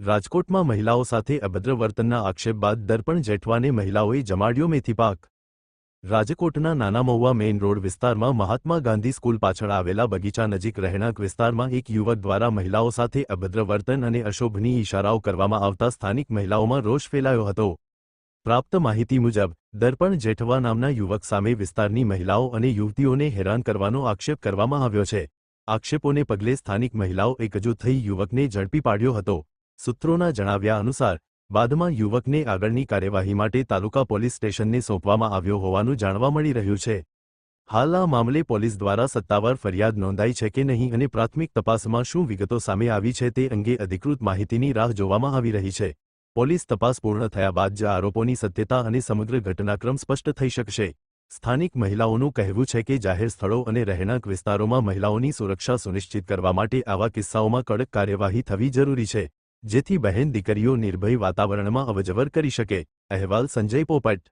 રાજકોટમાં મહિલાઓ સાથે અભદ્ર વર્તનના આક્ષેપ બાદ દર્પણ જેઠવાને મહિલાઓએ જમાડ્યો મેથીપાક। રાજકોટના નાના મહુવા મેઇન રોડ વિસ્તારમાં મહાત્મા ગાંધી સ્કૂલ પાછળ આવેલા બગીચા નજીક રહેણાંક વિસ્તારમાં એક યુવક દ્વારા મહિલાઓ સાથે અભદ્ર વર્તન અને અશોભનીય ઇશારાઓ કરવામાં આવતા સ્થાનિક મહિલાઓમાં રોષ ફેલાયો હતો। પ્રાપ્ત માહિતી મુજબ દર્પણ જેઠવા નામના યુવક સામે વિસ્તારની મહિલાઓ અને યુવતીઓને હેરાન કરવાનો આક્ષેપ કરવામાં આવ્યો છે। આક્ષેપોને પગલે સ્થાનિક મહિલાઓ એકજૂથ થઈ યુવકને ઝડપી પાડ્યો હતો। સૂત્રોના જણાવ્યા અનુસાર બાદમાં યુવકને આગળની કાર્યવાહી માટે તાલુકા પોલીસ સ્ટેશનને સોંપવામાં આવ્યો હોવાનું જાણવા મળી રહ્યું છે। હાલ આ મામલે પોલીસ દ્વારા સત્તાવાર ફરિયાદ નોંધાઈ છે કે નહીં અને પ્રાથમિક તપાસમાં શું વિગતો સામે આવી છે તે અંગે અધિકૃત માહિતીની રાહ જોવામાં આવી રહી છે। પોલીસ તપાસ પૂર્ણ થયા બાદ જ આરોપોની સત્યતા અને સમગ્ર ઘટનાક્રમ સ્પષ્ટ થઈ શકશે। સ્થાનિક મહિલાઓનું કહેવું છે કે જાહેર સ્થળો અને રહેણાંક વિસ્તારોમાં મહિલાઓની સુરક્ષા સુનિશ્ચિત કરવા માટે આવા કિસ્સાઓમાં કડક કાર્યવાહી થવી જરૂરી છે, જેથી બહેન દીકરીઓ નિર્ભય વાતાવરણમાં અવરજવર કરી શકે। અહેવાલ સંજય પોપટ।